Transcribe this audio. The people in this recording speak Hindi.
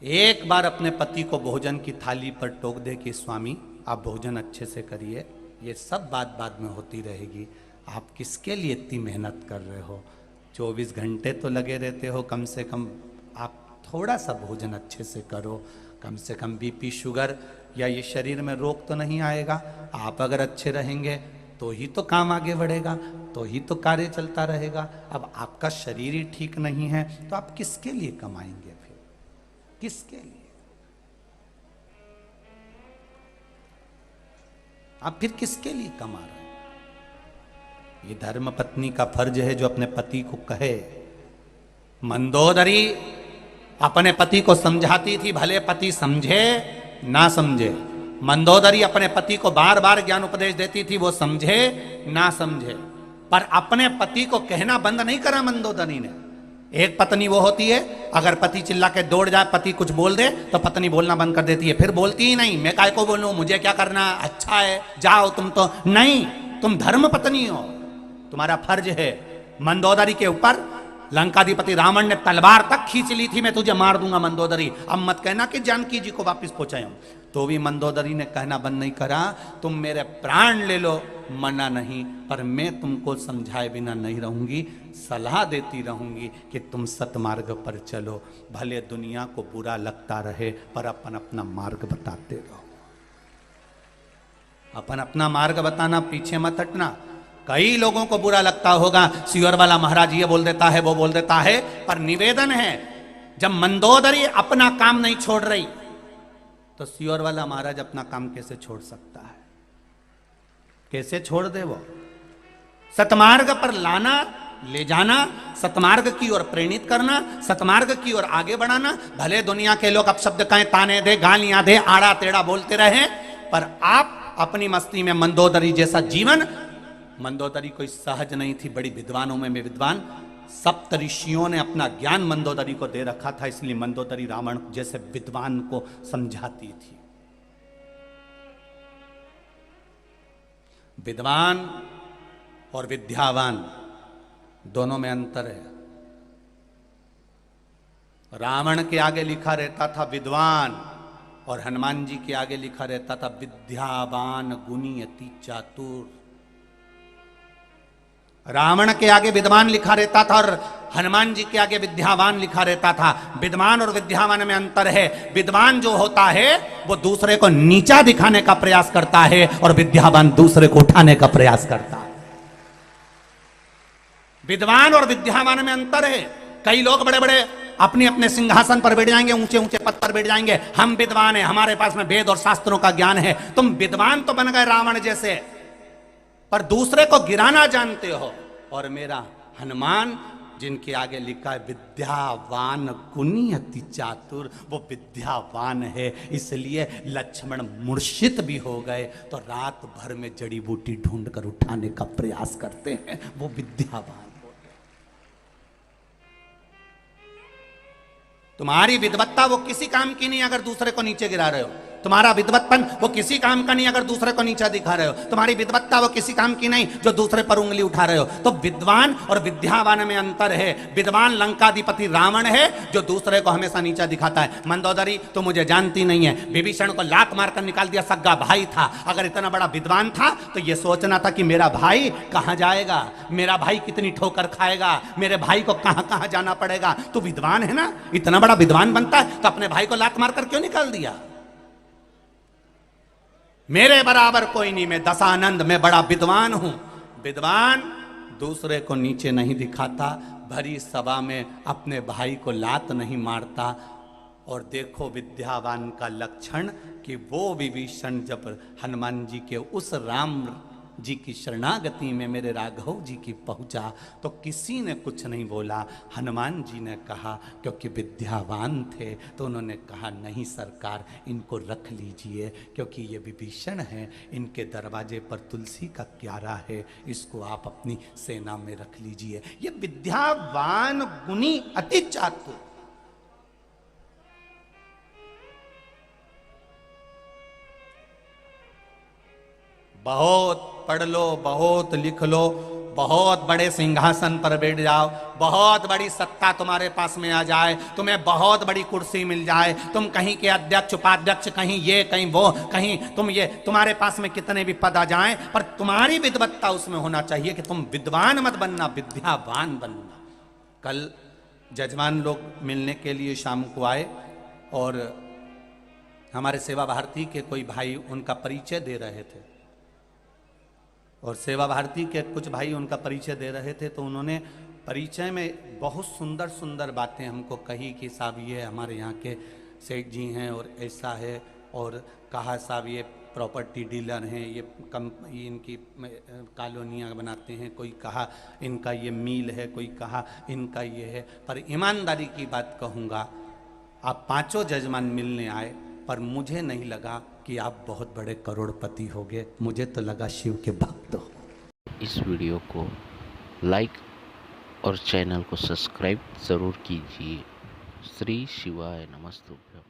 एक बार अपने पति को भोजन की थाली पर टोक दे कि स्वामी आप भोजन अच्छे से करिए, ये सब बात बाद में होती रहेगी। आप किसके लिए इतनी मेहनत कर रहे हो? 24 घंटे तो लगे रहते हो, कम से कम आप थोड़ा सा भोजन अच्छे से करो। कम से कम बीपी शुगर या ये शरीर में रोग तो नहीं आएगा। आप अगर अच्छे रहेंगे तो ही तो काम आगे बढ़ेगा, तो ही तो कार्य चलता रहेगा। अब आपका शरीर ही ठीक नहीं है तो आप किसके लिए कमाएंगे? फिर किसके लिए? आप फिर किसके लिए कमा रहे हैं? ये धर्म पत्नी का फर्ज है जो अपने पति को कहे। मंदोदरी अपने पति को समझाती थी, भले पति समझे ना समझे। मंदोदरी अपने पति को बार बार ज्ञान उपदेश देती थी, वो समझे ना समझे, पर अपने पति को कहना बंद नहीं करा मंदोदरी ने। एक पत्नी वो होती है, अगर पति चिल्ला के दौड़ जाए, पति कुछ बोल दे तो पत्नी बोलना बंद कर देती है, फिर बोलती ही नहीं, मैं काय को बोलूं, मुझे क्या करना, अच्छा है जाओ तुम। तो नहीं, तुम धर्म पत्नी हो, तुम्हारा फर्ज है। मंदोदरी के ऊपर लंकाधिपति रावण ने तलवार तक खींच ली थी, मैं तुझे मार दूंगा मंदोदरी, अब मत कहना कि जानकी जी को वापस पहुंचाऊं। तो भी मंदोदरी ने कहना बंद नहीं करा, तुम मेरे प्राण ले लो, मना नहीं, पर मैं तुमको समझाए बिना नहीं रहूंगी, सलाह देती रहूंगी कि तुम सतमार्ग पर चलो। भले दुनिया को बुरा लगता रहे पर अपन अपना मार्ग बताते रहो। अपन अपना मार्ग बताना, पीछे मत हटना। कई लोगों को बुरा लगता होगा, सियोर वाला महाराज ये बोल देता है, वो बोल देता है, पर निवेदन है, जब मंदोदरी अपना काम नहीं छोड़ रही तो सियोर वाला महाराज अपना काम कैसे छोड़ सकता है? कैसे छोड़ दे वो? सतमार्ग पर लाना, ले जाना, सतमार्ग की ओर प्रेरित करना, सतमार्ग की ओर आगे बढ़ाना। भले दुनिया के लोग अपशब्द कहें, ताने दे, गालियां दे, आड़ा टेढ़ा बोलते रहे, पर आप अपनी मस्ती में मंदोदरी जैसा जीवन। मंदोदरी कोई सहज नहीं थी, बड़ी विद्वानों में विद्वान। सप्त ऋषियों ने अपना ज्ञान मंदोदरी को दे रखा था, इसलिए मंदोदरी रावण जैसे विद्वान को समझाती थी। विद्वान और विद्यावान दोनों में अंतर है। रावण के आगे लिखा रहता था विद्वान, और हनुमान जी के आगे लिखा रहता था विद्यावान गुणी अति चातुर। रावण के आगे विद्वान लिखा रहता था और हनुमान जी के आगे विद्यावान लिखा रहता था। विद्वान और विद्यावान में अंतर है। विद्वान जो होता है वो दूसरे को नीचा दिखाने का प्रयास करता है, और विद्यावान दूसरे को उठाने का प्रयास करता है। विद्वान और विद्यावान में अंतर है। कई लोग बड़े बड़े अपने अपने सिंहासन पर बैठ जाएंगे, ऊंचे ऊंचे पद पर बैठ जाएंगे, हम विद्वान हैं, हमारे पास में वेद और शास्त्रों का ज्ञान है। तुम विद्वान तो बन गए रावण जैसे, पर दूसरे को गिराना जानते हो। और मेरा हनुमान जिनके आगे लिखा है विद्यावान गुणी अति चातुर, वो विद्यावान है, इसलिए लक्ष्मण मूर्छित भी हो गए तो रात भर में जड़ी बूटी ढूंढकर उठाने का प्रयास करते हैं, वो विद्यावान। तुम्हारी विद्वत्ता वो किसी काम की नहीं अगर दूसरे को नीचे गिरा रहे हो। तुम्हारा विद्वत्पन वो किसी काम का नहीं अगर दूसरे को नीचा दिखा रहे हो। तुम्हारी विद्वत्ता वो किसी काम की नहीं जो दूसरे पर उंगली उठा रहे हो। तो विद्वान और विद्यावान में अंतर है। विद्वान लंकाधिपति रावण है जो दूसरे को हमेशा नीचा दिखाता है। मंदोदरी तो मुझे जानती नहीं है, विभीषण को लात मारकर निकाल दिया, सग्गा भाई था। अगर इतना बड़ा विद्वान था तो ये सोचना था कि मेरा भाई कहां जाएगा, मेरा भाई कितनी ठोकर खाएगा, मेरे भाई को कहां कहां जाना पड़ेगा। तो विद्वान है ना, इतना बड़ा विद्वान बनता है तो अपने भाई को लात मारकर क्यों निकाल दिया? मेरे बराबर कोई नहीं, मैं दशानंद, मैं बड़ा विद्वान हूं। विद्वान दूसरे को नीचे नहीं दिखाता, भरी सभा में अपने भाई को लात नहीं मारता। और देखो विद्यावान का लक्षण कि वो विभीषण जब हनुमान जी के उस राम जी की शरणागति में मेरे राघव जी की पहुंचा तो किसी ने कुछ नहीं बोला। हनुमान जी ने कहा, क्योंकि विद्यावान थे तो उन्होंने कहा नहीं सरकार, इनको रख लीजिए, क्योंकि ये विभीषण हैं, इनके दरवाजे पर तुलसी का क्यारा है, इसको आप अपनी सेना में रख लीजिए। ये विद्यावान गुणी अति चातुर। बहुत पढ़ लो, बहुत लिख लो, बहुत बड़े सिंहासन पर बैठ जाओ, बहुत बड़ी सत्ता तुम्हारे पास में आ जाए, तुम्हें बहुत बड़ी कुर्सी मिल जाए, तुम कहीं के अध्यक्ष उपाध्यक्ष, कहीं ये कहीं वो, कहीं तुम ये, तुम्हारे पास में कितने भी पद आ जाएं, पर तुम्हारी विद्वत्ता उसमें होना चाहिए कि तुम विद्वान मत बनना, विद्यावान बनना। कल जजमान लोग मिलने के लिए शाम को आए और हमारे सेवा भारती के कोई भाई उनका परिचय दे रहे थे, और सेवा भारती के कुछ भाई उनका परिचय दे रहे थे, तो उन्होंने परिचय में बहुत सुंदर सुंदर बातें हमको कही कि साहब ये हमारे यहाँ के सेठ जी हैं और ऐसा है, और कहा साहब ये प्रॉपर्टी डीलर हैं, ये इनकी कॉलोनियाँ बनाते हैं, कोई कहा इनका ये मील है, कोई कहा इनका ये है। पर ईमानदारी की बात कहूँगा, आप पांचों जजमान मिलने आए, पर मुझे नहीं लगा कि आप बहुत बड़े करोड़पति होगे, मुझे तो लगा शिव के भक्त हो। इस वीडियो को लाइक और चैनल को सब्सक्राइब ज़रूर कीजिए। श्री शिवाय नमस्तुभ्यम।